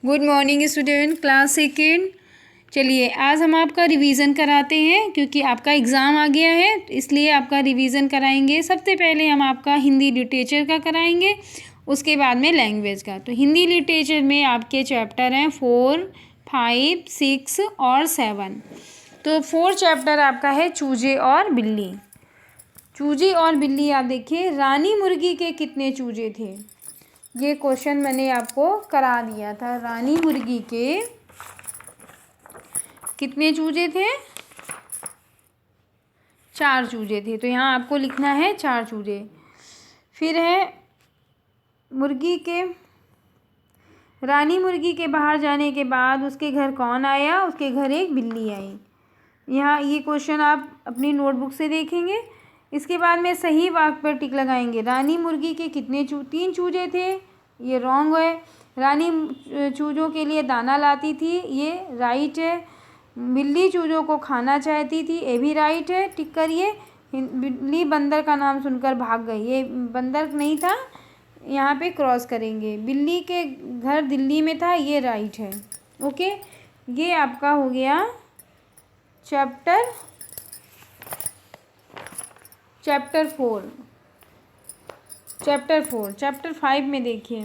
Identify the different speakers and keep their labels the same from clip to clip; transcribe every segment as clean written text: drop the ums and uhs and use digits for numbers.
Speaker 1: Good morning student, class second. चलिए आज हम आपका रिवीजन कराते हैं क्योंकि आपका एग्ज़ाम आ गया है, इसलिए आपका रिवीजन कराएंगे। सबसे पहले हम आपका हिंदी लिटरेचर का कराएंगे, उसके बाद में लैंग्वेज का। तो हिंदी लिटरेचर में आपके चैप्टर हैं 4, 5, 6 और 7। तो 4 चैप्टर आपका है चूजे और बिल्ली। चूजे और बिल्ली आप देखिए, रानी मुर्गी के कितने चूजे थे? ये क्वेश्चन मैंने आपको करा दिया था। रानी मुर्गी के कितने चूजे थे? 4 चूजे थे। तो यहाँ आपको लिखना है 4 चूजे। फिर है मुर्गी के, रानी मुर्गी के बाहर जाने के बाद उसके घर कौन आया? उसके घर एक बिल्ली आई। यहाँ ये क्वेश्चन आप अपनी नोटबुक से देखेंगे। इसके बाद में सही वाक्य पर टिक लगाएंगे। रानी मुर्गी के कितने 3 चूजे थे, ये रॉन्ग है। रानी चूजों के लिए दाना लाती थी, ये राइट है। बिल्ली चूजों को खाना चाहती थी, ये भी राइट है, टिक करिए। बिल्ली बंदर का नाम सुनकर भाग गई, ये बंदर नहीं था, यहाँ पे क्रॉस करेंगे। बिल्ली के घर दिल्ली में था, ये राइट है। ओके, ये आपका हो गया चैप्टर 4। चैप्टर 5 में देखिए,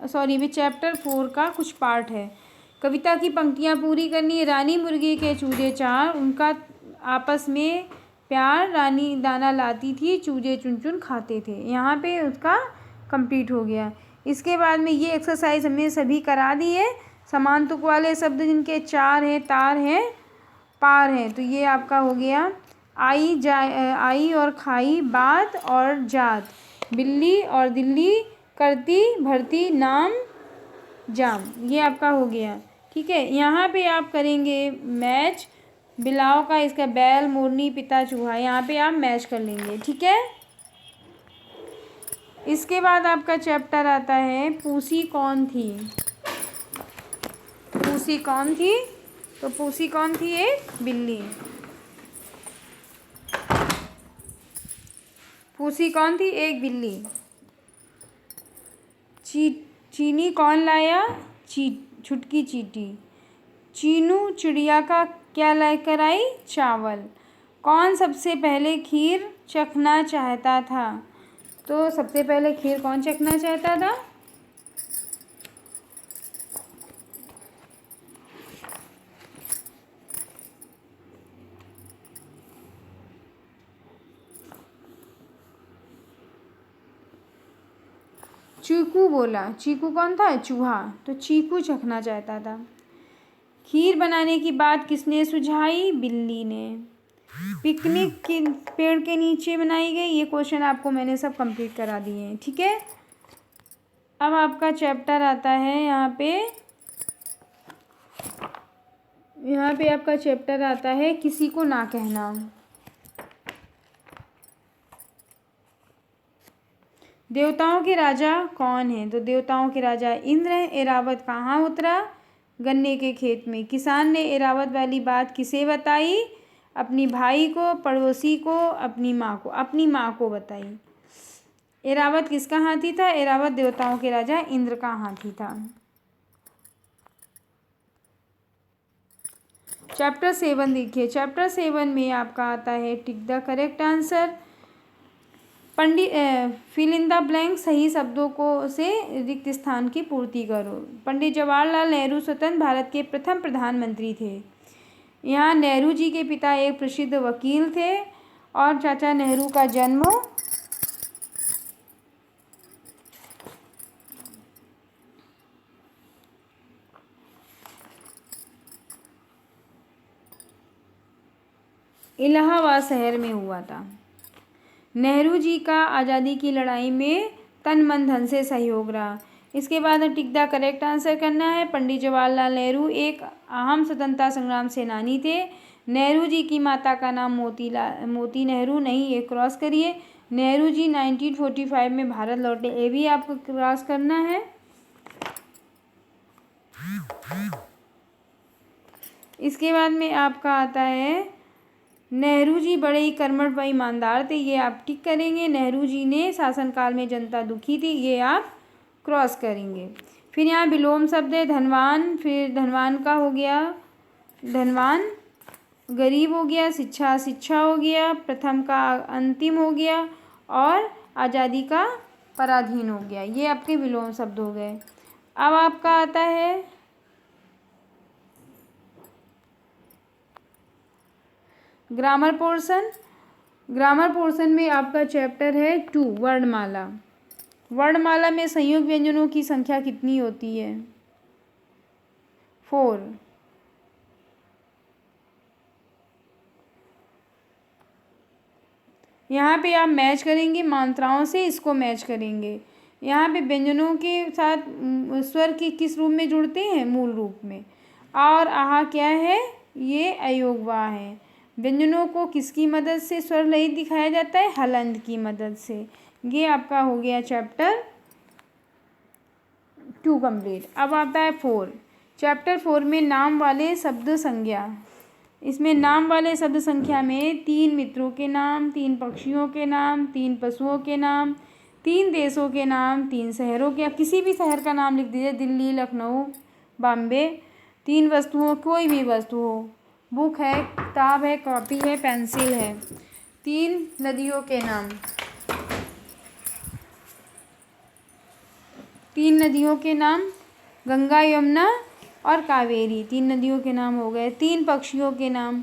Speaker 1: सॉरी ये चैप्टर 4 का कुछ पार्ट है। कविता की पंक्तियाँ पूरी करनी है। रानी मुर्गी के चूजे 4, उनका आपस में प्यार, रानी दाना लाती थी, चूजे चुन चुन खाते थे। यहाँ पे उसका कंप्लीट हो गया। इसके बाद में ये एक्सरसाइज हमने सभी करा दी है। समान तुक वाले शब्द जिनके 4 हैं, तार हैं, पार हैं, तो ये आपका हो गया आई और खाई, बात और जात, बिल्ली और दिल्ली, करती भरती नाम जाम, ये आपका हो गया। ठीक है, यहाँ पे आप करेंगे मैच। बिलाव का इसका बैल, मोरनी, पिता, चूहा, यहाँ पे आप मैच कर लेंगे। ठीक है, इसके बाद आपका चैप्टर आता है पूसी कौन थी। पूसी कौन थी? तो पूसी कौन थी? एक बिल्ली। पूसी कौन थी? एक बिल्ली। चीनी कौन लाया? छुटकी चींटी। चीनू चिड़िया का क्या लेकर आई? चावल। कौन सबसे पहले खीर चखना चाहता था? तो सबसे पहले खीर कौन चखना चाहता था? चीकू बोला। चीकू कौन था? चूहा। तो चीकू चखना चाहता था। खीर बनाने की बात किसने सुझाई? बिल्ली ने। पिकनिक के पेड़ के नीचे बनाई गई, ये क्वेश्चन आपको मैंने सब कंप्लीट करा दिए हैं। ठीक है, अब आपका चैप्टर आता है यहाँ पे आपका चैप्टर आता है किसी को ना कहना। देवताओं के राजा कौन है? तो देवताओं के राजा इंद्र हैं। एरावत कहाँ उतरा? गन्ने के खेत में। किसान ने एरावत वाली बात किसे बताई? अपनी भाई को, पड़ोसी को, अपनी माँ को बताई। एरावत किसका हाथी था? एरावत देवताओं के राजा इंद्र का हाथी था। चैप्टर 7 देखिए। चैप्टर 7 में आपका आता है tick the correct answer. Fill in the blank, सही शब्दों को से रिक्त स्थान की पूर्ति करो। पंडित जवाहरलाल नेहरू स्वतंत्र भारत के प्रथम प्रधानमंत्री थे। यहाँ नेहरू जी के पिता एक प्रसिद्ध वकील थे और चाचा नेहरू का जन्म इलाहाबाद शहर में हुआ था। नेहरू जी का आज़ादी की लड़ाई में तन मन धन से सहयोग रहा। इसके बाद टिक द करेक्ट आंसर करना है। पंडित जवाहरलाल नेहरू एक अहम स्वतंत्रता संग्राम सेनानी थे। नेहरू जी की माता का नाम मोती नेहरू नहीं, ये क्रॉस करिए। नेहरू जी 1945 में भारत लौटे, ये भी आपको क्रॉस करना है। इसके बाद में आपका आता है नेहरू जी बड़े ही कर्मठ व ईमानदार थे, ये आप टिक करेंगे। नेहरू जी ने शासनकाल में जनता दुखी थी, ये आप क्रॉस करेंगे। फिर यहाँ विलोम शब्द है धनवान, फिर धनवान का हो गया धनवान, गरीब हो गया, शिक्षा शिक्षा हो गया, प्रथम का अंतिम हो गया और आज़ादी का पराधीन हो गया। ये आपके विलोम शब्द हो गए। अब आपका आता है ग्रामर पोर्शन। ग्रामर पोर्शन में आपका चैप्टर है 2 वर्णमाला। वर्णमाला में संयुक्त व्यंजनों की संख्या कितनी होती है? 4। यहाँ पे आप मैच करेंगे मात्राओं से, इसको मैच करेंगे। यहाँ पे व्यंजनों के साथ स्वर की किस रूप में जुड़ते हैं? मूल रूप में। और आहा क्या है? ये अयोगवा है। व्यंजनों को किसकी मदद से स्वर रहित दिखाया जाता है? हलंत की मदद से। ये आपका हो गया चैप्टर 2 कंप्लीट। अब आता है 4। चैप्टर 4 में नाम वाले शब्द संज्ञा। इसमें नाम वाले शब्द संख्या में 3 मित्रों के नाम, 3 पक्षियों के नाम, 3 पशुओं के नाम, 3 देशों के नाम, 3 शहरों के, आप किसी भी शहर का नाम लिख दीजिए, दिल्ली, लखनऊ, बॉम्बे। 3 वस्तुओं, कोई भी वस्तु हो, बुक है, किताब है, कॉपी है, पेंसिल है। 3 नदियों के नाम, 3 नदियों के नाम, गंगा, यमुना और कावेरी। 3 नदियों के नाम हो गए। 3 पक्षियों के नाम,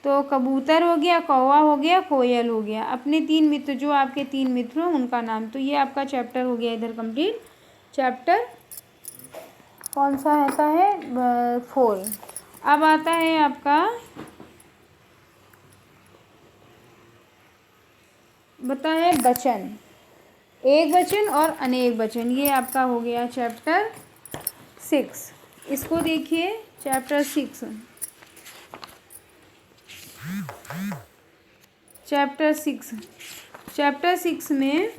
Speaker 1: तो कबूतर हो गया, कौवा हो गया, कोयल हो गया। अपने 3 मित्र, जो आपके 3 मित्र हो उनका नाम। तो ये आपका चैप्टर हो गया इधर कंप्लीट। चैप्टर कौन सा आता है? 4। अब आता है आपका बता है वचन, एक वचन और अनेक वचन। ये आपका हो गया चैप्टर 6। इसको देखिए चैप्टर 6। चैप्टर 6, चैप्टर 6 में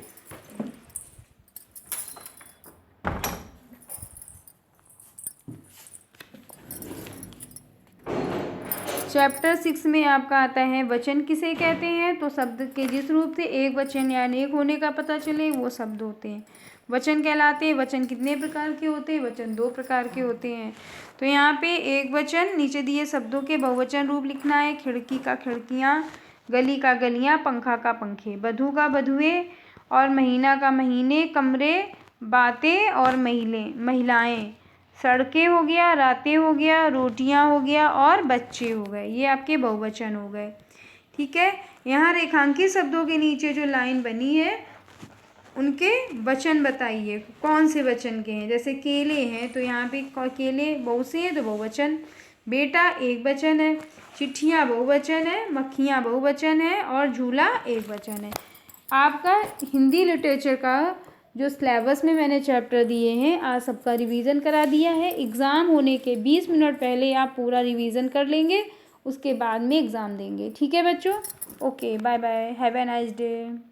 Speaker 1: चैप्टर 6 में आपका आता है वचन किसे कहते हैं? तो शब्द के जिस रूप से एक वचन या अनेक होने का पता चले वो शब्द होते हैं, वचन कहलाते हैं। वचन कितने प्रकार के होते हैं? वचन 2 प्रकार के होते हैं। तो यहाँ पे एक वचन, नीचे दिए शब्दों के बहुवचन रूप लिखना है। खिड़की का खिड़कियाँ, गली का गलियाँ, पंखा का पंखे, बधू का बधुए और महीना का महीने, कमरे, बातें और महिलाएं, सड़कें हो गया, रातें हो गया, रोटियां हो गया और बच्चे हो गए। ये आपके बहुवचन हो गए। ठीक है। यहाँ रेखांकित शब्दों के नीचे जो लाइन बनी है उनके वचन बताइए, कौन से वचन के हैं। जैसे केले हैं तो यहाँ पे केले बहुत से हैं तो बहुवचन, बेटा एक वचन है, चिट्ठियाँ बहुवचन है, मक्खियाँ बहुवचन है और झूला एक वचन है। आपका हिंदी लिटरेचर का जो सिलेबस में मैंने चैप्टर दिए हैं आज सबका रिवीजन करा दिया है। एग्ज़ाम होने के 20 मिनट पहले आप पूरा रिवीजन कर लेंगे, उसके बाद में एग्ज़ाम देंगे। ठीक है बच्चों, okay, bye bye, have a nice day.